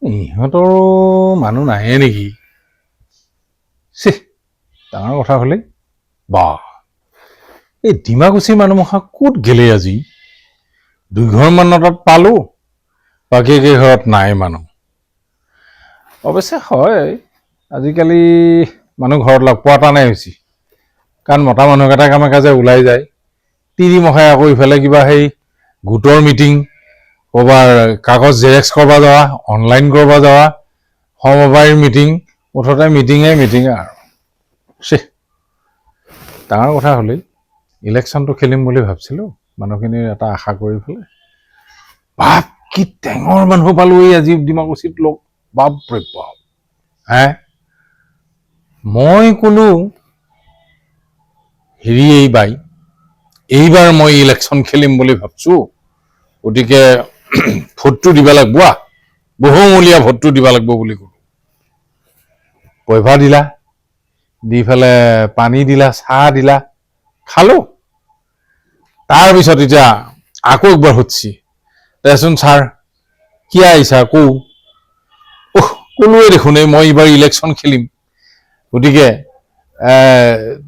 ইহঁতৰ মানুহ নাহে নেকি? ডাঙৰ কথা হ'লে বা এই ডিমাকুছিৰ মানুহমখা ক'ত গেলে আজি? 2 ঘৰমান তাত পালো, বাকী ঘৰত নাই মানুহ। অৱশ্যে হয়, আজিকালি মানুহ ঘৰত লগ পোৱা টানেই হৈছে, কাৰণ মতা মানুহকেইটা কামে কাজে ওলাই যায়। তিৰিমখাই আকৌ ইফালে কিবা সেই গোটৰ মিটিং, ক'ৰবাৰ কাগজ জেৰেক্স কৰিব যোৱা, অনলাইন কৰিব যোৱা, সমবায়ৰ মিটিং, মুঠতে মিটিঙে আৰু ডাঙৰ কথা হ'লেই ইলেকশ্যনটো খেলিম বুলি ভাবিছিলোঁ, মানুহখিনিৰ এটা আশা কৰি পেলাই। বাপ কি টেঙৰ মানুহ পালো এই আজি ডিমাকুছিত লগ, বাপৰে বাপ। মই কোনো হেৰি এইবাৰ মই ইলেকশ্যন খেলিম বুলি ভাবছো, গতিকে ভোটটো দিব লাগিব, বহুমূলীয়া ভোটটো দিব লাগিব বুলি ক'লো। পইভা দিলা, দি পেলাই পানী দিলা, চাহ দিলা, খালো। তাৰপিছত এতিয়া আকৌ একবাৰ সুধছি, দেচোন ছাৰ কি আহিছা কওঁ। ক'লোৱে দেখোন মই এইবাৰ ইলেকশ্যন খেলিম, গতিকে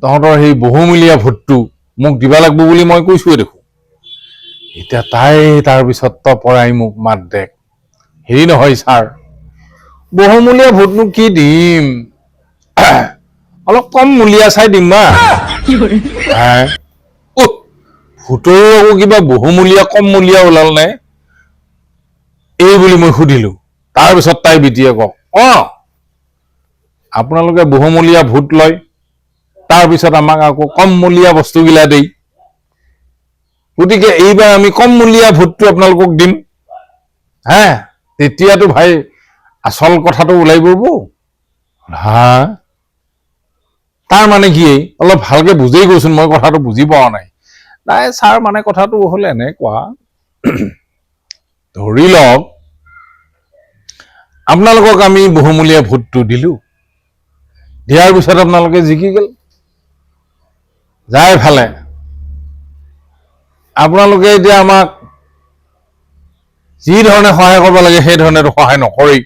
তহঁতৰ সেই বহুমূলীয়া ভোটটো মোক দিব লাগিব বুলি মই কৈছোৱে দেখোন। এতিয়া তাৰপিছত পৰাই মোক মাত দেখ, হেৰি নহয় ছাৰ, বহুমূলীয়া ভোটনো কি দিম, অলপ কম মূলীয়া চাই দিম না। ভোটৰো আকৌ কিবা বহুমূলীয়া কম মূলীয়া ওলাল নে এই বুলি মই সুধিলো। তাৰপিছত তাই বিটিয়ে কওক, আপোনালোকে বহুমূলীয়া ভোট লয়, তাৰপিছত আমাক আকৌ কমমূলীয়া বস্তুগিলা দেই, গতিকে এইবাৰ আমি কমমূলীয়া ভোটটো আপোনালোকক দিম। তেতিয়াতো ভাই আচল কথাটো ওলাই পৰিব। তাৰ মানে কি, অলপ ভালকে বুজেই গৈছোন, মই কথাটো বুজি পোৱা নাই। নাই ছাৰ, মানে কথাটো হ'ল এনেকুৱা, ধৰি লওক আপোনালোকক আমি বহুমূলীয়া ভোটটো দিলো, দিয়াৰ পিছত আপোনালোকে জিকি গ'ল, যাই ফালে আপোনালোকে এতিয়া আমাক যি ধৰণে সহায় কৰিব লাগে সেই ধৰণেতো সহায় নকৰেই।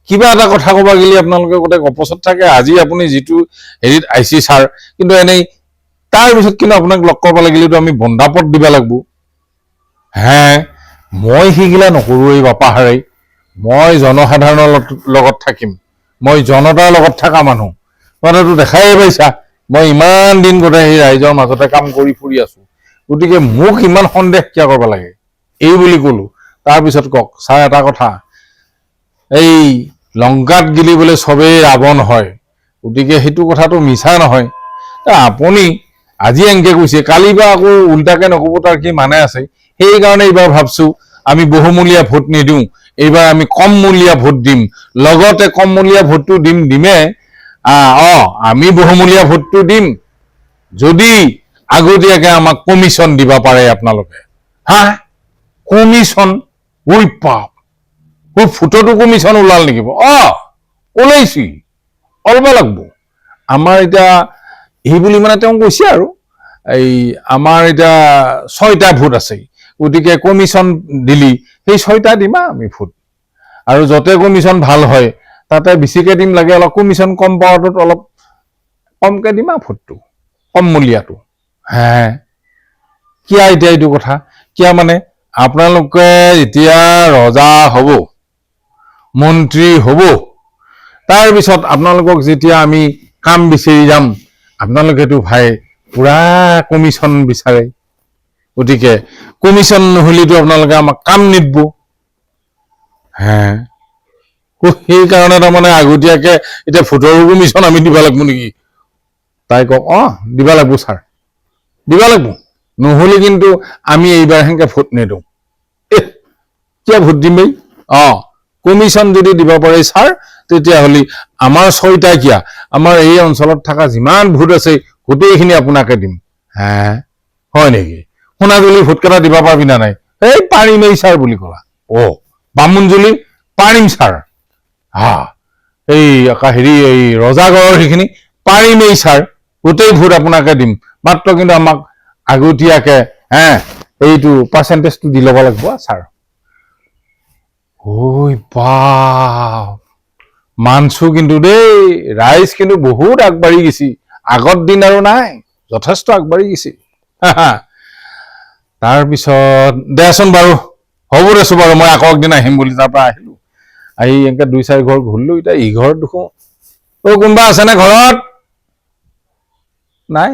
কিবা এটা কথা ক'ব গ'লে আপোনালোকে গোটেই গপচত থাকে। আজি আপুনি যিটো হেৰিত আইছি ছাৰ, কিন্তু এনেই তাৰপিছত কিন্তু আপোনাক লগ কৰিব লাগিলেতো আমি বন্দাপত দিব লাগিব। মই সেইগিলা নকৰোঁৱেই বাপাহাৰে, মই জনসাধাৰণৰ লগত থাকিম, মই জনতাৰ লগত থকা মানুহ। তহঁতেতো দেখাই পাইছা, মই ইমান দিন গোটেই সেই ৰাইজৰ মাজতে কাম কৰি ফুৰি আছো, গতিকে মোক ইমান সন্দেহ কিয় কৰিব লাগে, এই বুলি ক'লো। তাৰপিছত কওক ছাৰ, এটা কথা, এই লংকাত গেলি বোলে চবেই ৰাৱণ হয়, গতিকে সেইটো কথাটো মিছা নহয়। আপুনি আজি এনেকে কৈছে, কালি বা আকৌ উল্টাকে নক'ব, তাৰ কি মানে আছে। সেইকাৰণে এইবাৰ ভাবছো আমি বহুমূলীয়া ভোট নিদিওঁ, এইবাৰ আমি কমমূলীয়া ভোট দিম। লগতে কমমূলীয়া ভোটটো দিমে আমি বহুমূলীয়া ভোটটো দিম যদি আগতীয়াকে আমাক কমিশ্যন দিব পাৰে আপোনালোকে। কমিশ্যন, ভোটতো কমিশ্যন ওলাল নেকি? ওলাইছি, ওলাব লাগিব। আমাৰ এতিয়া এই বুলি মানে তেওঁ কৈছে আৰু, এই আমাৰ এতিয়া 6টা ভোট আছে, গতিকে কমিশ্যন দিলি সেই 6টা দিমা আমি ভোট, আৰু য'তে কমিশ্যন ভাল হয় তাতে বেছিকে দিম, লাগে অলপ কমিশ্যন কম পাৱাটোত অলপ কমকে দিমা ভোটটো, কমমূলীয়াটো। কিয় এতিয়া এইটো কথা, কিয় মানে আপোনালোকে এতিয়া ৰজা হ'ব, মন্ত্ৰী হ'ব, তাৰপিছত আপোনালোকক যেতিয়া আমি কাম বিচাৰি যাম, আপোনালোকেতো ভাই পুৰা কমিশ্যন বিচাৰে, গতিকে কমিশ্যন নহ'লেতো আপোনালোকে আমাক কাম নিদিব। সেইকাৰণে তাৰমানে আগতীয়াকে এতিয়া ভোটৰো কমিশ্যন আমি দিব লাগিব নেকি? তাই কওক, দিব লাগিব ছাৰ, দিব লাগিব, নহ'লে কিন্তু আমি এইবাৰ সেনেকে ভোট নিদিওঁ। কিয় ভোট দিম এই? কমিশ্যন যদি দিব পাৰে ছাৰ, তেতিয়াহ'লে আমাৰ 6টা কিয়া, আমাৰ এই অঞ্চলত থকা যিমান ভোট আছে গোটেইখিনি আপোনাকে দিম। হয় নেকি? সোণাজুলি ভোটকেইটা দিব পাৰিবি না নাই? এই পাৰিমেই ছাৰ বুলি ক'লা। বামুণজুলি পাৰিম ছাৰ, এই হেৰি এই ৰজাগড়ৰ সেইখিনি পাৰিমেই ছাৰ, গোটেই ভোট আপোনাকে দিম, মাত্ৰ কিন্তু আমাক আগতীয়াকে এইটো পাৰ্চেণ্টেজটো দি ল'ব লাগিব ছাৰ। ঐ বাপ মানছো কিন্তু দেই ৰাইজ কিন্তু বহুত আগবাঢ়ি গৈছি আগৰ দিন আৰু নাই যথেষ্ট আগবাঢ়ি গৈছি তাৰপিছত দেচোন বাৰু হ'ব দেছো বাৰু মই আকৌ একদিন আহিম বুলি তাৰ পৰা আহিলো আহি এনেকে 2-4 ঘৰ ঘূৰিলো এতিয়া ইঘৰত দেখো কোনোবা আছেনে ঘৰত নাই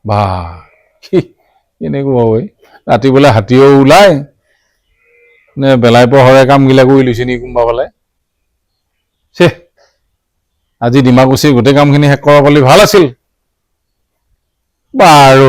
বা কেনেকুৱা ঐ ৰাতি বোলে হাতীও ওলাই নে বেলাই পহৰে কামগিলা কৰি লৈছে নি কোনোবা ফালে চে আজি ডিমাকুছিৰ গোটেই কামখিনি শেষ কৰা পালি ভাল আছিল বাৰু